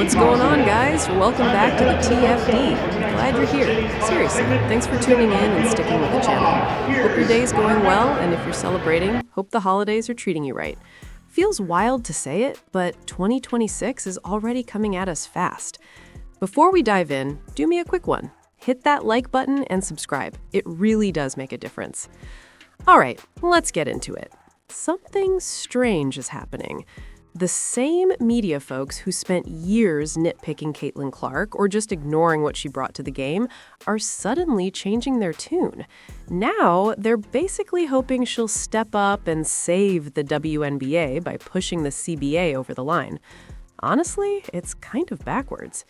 What's going on, guys? Welcome back to the TFD. Glad you're here. Seriously, thanks for tuning in and sticking with the channel. Hope your day's going well, and if you're celebrating, hope the holidays are treating you right. Feels wild to say it, but 2026 is already coming at us fast. Before we dive in, do me a quick one. Hit that like button and subscribe. It really does make a difference. All right, let's get into it. Something strange is happening. The same media folks who spent years nitpicking Caitlin Clark or just ignoring what she brought to the game are suddenly changing their tune. Now, they're basically hoping she'll step up and save the WNBA by pushing the CBA over the line. Honestly, it's kind of backwards.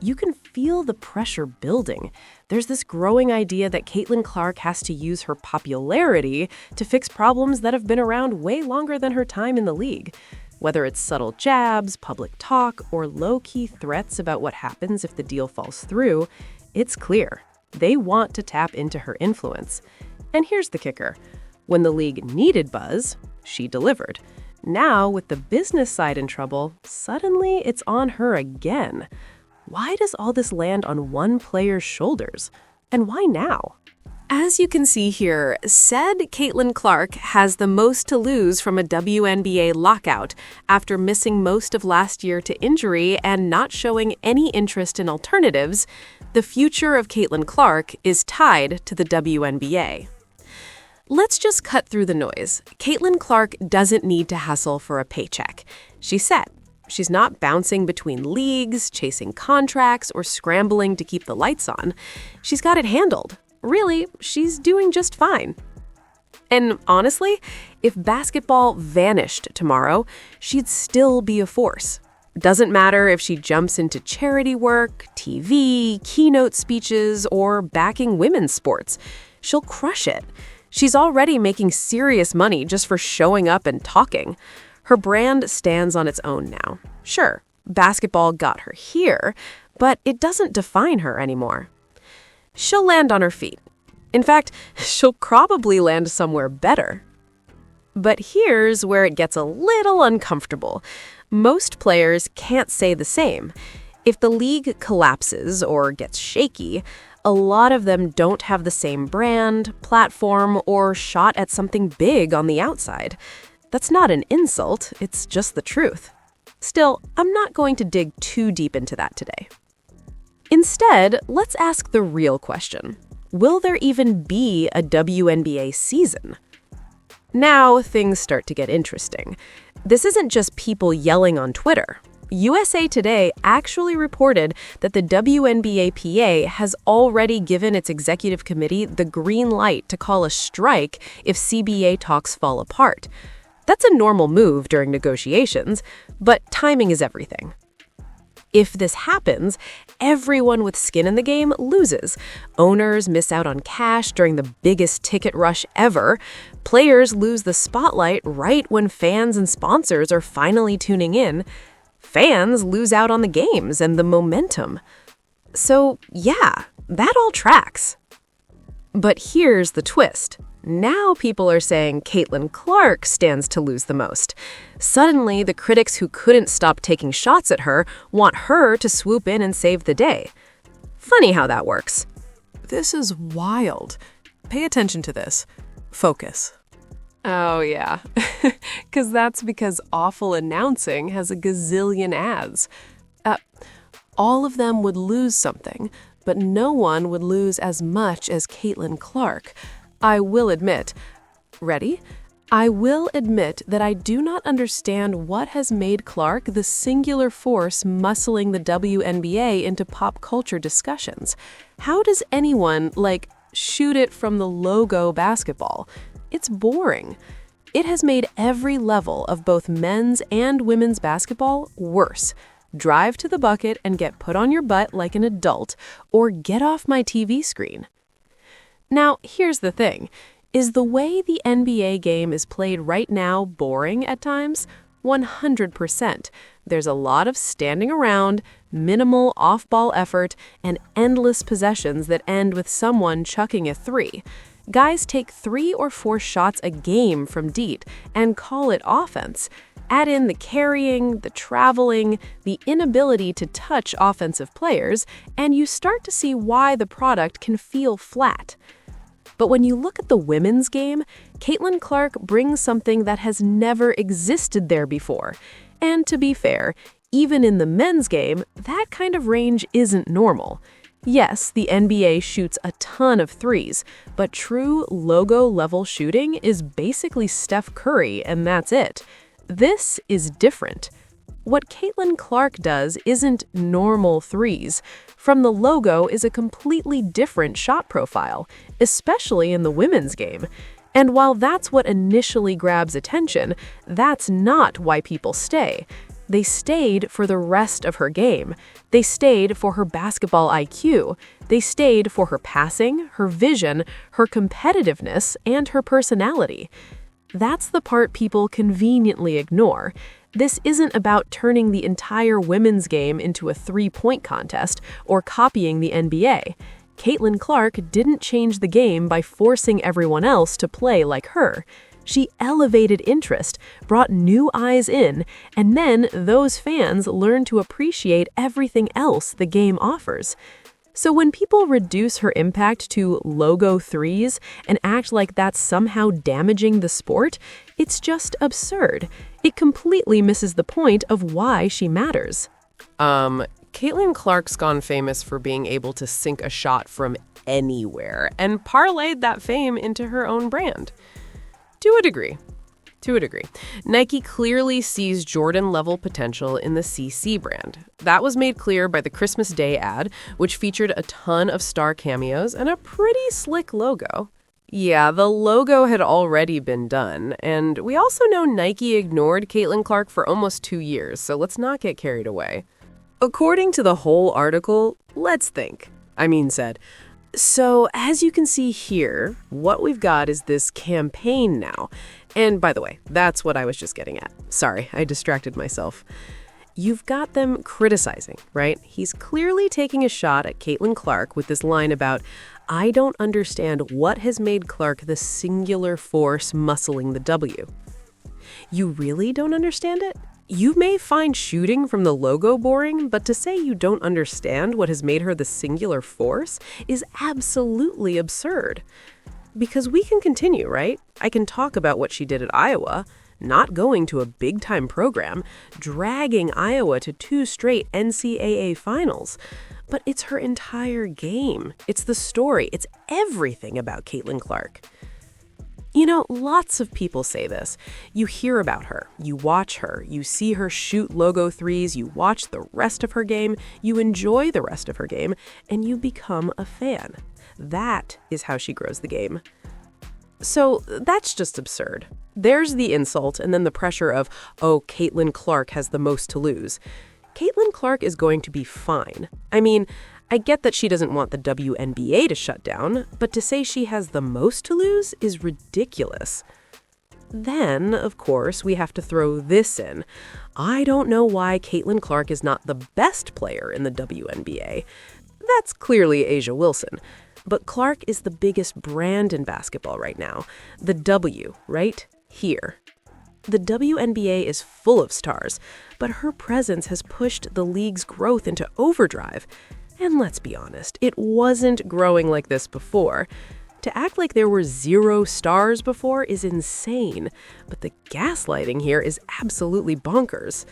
You can feel the pressure building. There's this growing idea that Caitlin Clark has to use her popularity to fix problems that have been around way longer than her time in the league. Whether it's subtle jabs, public talk, or low-key threats about what happens if the deal falls through, it's clear. They want to tap into her influence. And here's the kicker. When the league needed buzz, she delivered. Now, with the business side in trouble, suddenly it's on her again. Why does all this land on one player's shoulders? And why now? As you can see here, said Caitlin Clark has the most to lose from a WNBA lockout after missing most of last year to injury and not showing any interest in alternatives. The future of Caitlin Clark is tied to the WNBA. Let's just cut through the noise. Caitlin Clark doesn't need to hustle for a paycheck. She's set. She's not bouncing between leagues, chasing contracts, or scrambling to keep the lights on. She's got it handled. Really, she's doing just fine. And honestly, if basketball vanished tomorrow, she'd still be a force. Doesn't matter if she jumps into charity work, TV, keynote speeches, or backing women's sports. She'll crush it. She's already making serious money just for showing up and talking. Her brand stands on its own now. Sure, basketball got her here, but it doesn't define her anymore. She'll land on her feet. In fact, she'll probably land somewhere better. But here's where it gets a little uncomfortable. Most players can't say the same. If the league collapses or gets shaky, a lot of them don't have the same brand, platform, or shot at something big on the outside. That's not an insult, it's just the truth. Still, I'm not going to dig too deep into that today. Instead, let's ask the real question. Will there even be a WNBA season? Now, things start to get interesting. This isn't just people yelling on Twitter. USA Today actually reported that the WNBA PA has already given its executive committee the green light to call a strike if CBA talks fall apart. That's a normal move during negotiations, but timing is everything. If this happens, everyone with skin in the game loses. Owners miss out on cash during the biggest ticket rush ever. Players lose the spotlight right when fans and sponsors are finally tuning in. Fans lose out on the games and the momentum. So, yeah, that all tracks. But here's the twist. Now people are saying Caitlin Clark stands to lose the most. Suddenly, the critics who couldn't stop taking shots at her want her to swoop in and save the day. Funny how that works. This is wild. Pay attention to this. Focus. Oh, yeah. Because awful announcing has a gazillion ads. All of them would lose something, but no one would lose as much as Caitlin Clark. I will admit that I do not understand what has made Clark the singular force muscling the WNBA into pop culture discussions. How does anyone, shoot it from the logo basketball? It's boring. It has made every level of both men's and women's basketball worse. Drive to the bucket and get put on your butt like an adult, or get off my TV screen. Now, here's the thing. Is the way the NBA game is played right now boring at times? 100%. There's a lot of standing around, minimal off-ball effort, and endless possessions that end with someone chucking a three. Guys take 3 or 4 shots a game from deep and call it offense. Add in the carrying, the traveling, the inability to touch offensive players, and you start to see why the product can feel flat. But when you look at the women's game, Caitlin Clark brings something that has never existed there before. And to be fair, even in the men's game, that kind of range isn't normal. Yes, the NBA shoots a ton of threes, but true logo-level shooting is basically Steph Curry, and that's it. This is different. What Caitlin Clark does isn't normal threes. From the logo is a completely different shot profile, especially in the women's game. And while that's what initially grabs attention, that's not why people stay. They stayed for the rest of her game. They stayed for her basketball IQ. They stayed for her passing, her vision, her competitiveness, and her personality. That's the part people conveniently ignore. This isn't about turning the entire women's game into a three-point contest or copying the NBA. Caitlin Clark didn't change the game by forcing everyone else to play like her. She elevated interest, brought new eyes in, and then those fans learned to appreciate everything else the game offers. So when people reduce her impact to logo threes and act like that's somehow damaging the sport, it's just absurd. It completely misses the point of why she matters. Caitlin Clark's gone famous for being able to sink a shot from anywhere and parlayed that fame into her own brand. To a degree. Nike clearly sees Jordan-level potential in the CC brand. That was made clear by the Christmas Day ad, which featured a ton of star cameos and a pretty slick logo. Yeah, the logo had already been done, and we also know Nike ignored Caitlin Clark for almost 2 years, so let's not get carried away. According to the whole article, let's think. Said. So, as you can see here, what we've got is this campaign now. And by the way, that's what I was just getting at. Sorry, I distracted myself. You've got them criticizing, right? He's clearly taking a shot at Caitlin Clark with this line about, "I don't understand what has made Clark the singular force muscling the W." You really don't understand it? You may find shooting from the logo boring, but to say you don't understand what has made her the singular force is absolutely absurd. Because we can continue, right? I can talk about what she did at Iowa, not going to a big-time program, dragging Iowa to 2 straight NCAA finals. But it's her entire game. It's the story. It's everything about Caitlin Clark. Lots of people say this. You hear about her, you watch her, you see her shoot logo threes, you watch the rest of her game, you enjoy the rest of her game, and you become a fan. That is how she grows the game. So that's just absurd. There's the insult and then the pressure of, oh, Caitlin Clark has the most to lose. Caitlin Clark is going to be fine. I get that she doesn't want the WNBA to shut down, but to say she has the most to lose is ridiculous. Then, of course, we have to throw this in. I don't know why Caitlin Clark is not the best player in the WNBA. That's clearly A'ja Wilson. But Clark is the biggest brand in basketball right now. The W, right? Here. The WNBA is full of stars, but her presence has pushed the league's growth into overdrive. And let's be honest, it wasn't growing like this before. To act like there were 0 stars before is insane, but the gaslighting here is absolutely bonkers.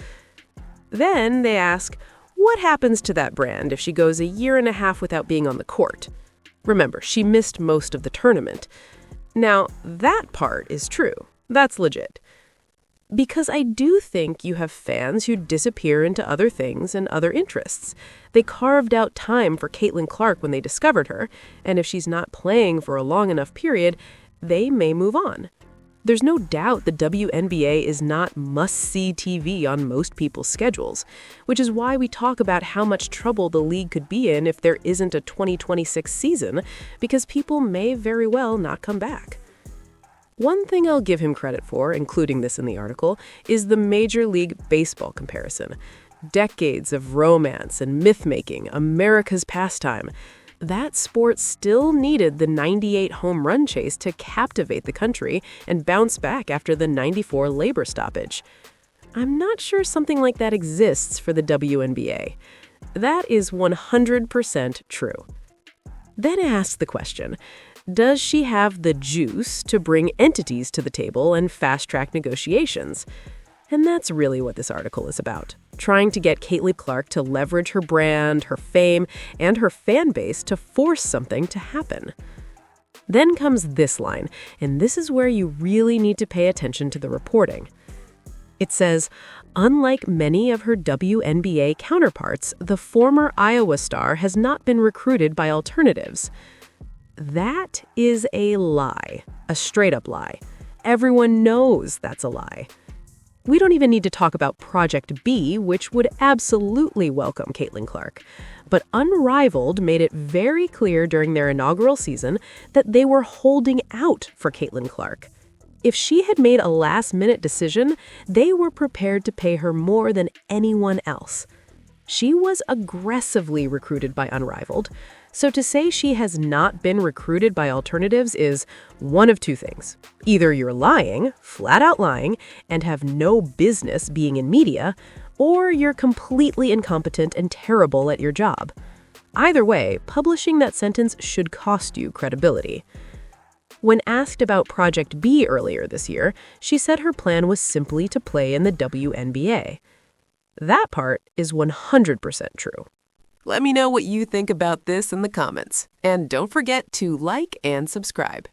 Then they ask, what happens to that brand if she goes a year and a half without being on the court? Remember, she missed most of the tournament. Now, that part is true. That's legit. Because I do think you have fans who disappear into other things and other interests. They carved out time for Caitlin Clark when they discovered her, and if she's not playing for a long enough period, they may move on. There's no doubt the WNBA is not must-see TV on most people's schedules, which is why we talk about how much trouble the league could be in if there isn't a 2026 season, because people may very well not come back. One thing I'll give him credit for, including this in the article, is the Major League Baseball comparison. Decades of romance and myth-making, America's pastime. That sport still needed the 98 home run chase to captivate the country and bounce back after the 94 labor stoppage. I'm not sure something like that exists for the WNBA. That is 100% true. Then ask the question, does she have the juice to bring entities to the table and fast-track negotiations? And that's really what this article is about, trying to get Caitlin Clark to leverage her brand, her fame, and her fan base to force something to happen. Then comes this line, and this is where you really need to pay attention to the reporting. It says, unlike many of her WNBA counterparts, the former Iowa star has not been recruited by alternatives. That is a lie, a straight-up lie. Everyone knows that's a lie. We don't even need to talk about Project B, which would absolutely welcome Caitlin Clark. But Unrivaled made it very clear during their inaugural season that they were holding out for Caitlin Clark. If she had made a last-minute decision, they were prepared to pay her more than anyone else. She was aggressively recruited by Unrivaled, so to say she has not been recruited by alternatives is one of two things. Either you're lying, flat out lying, and have no business being in media, or you're completely incompetent and terrible at your job. Either way, publishing that sentence should cost you credibility. When asked about Project B earlier this year, she said her plan was simply to play in the WNBA. That part is 100% true. Let me know what you think about this in the comments. And don't forget to like and subscribe.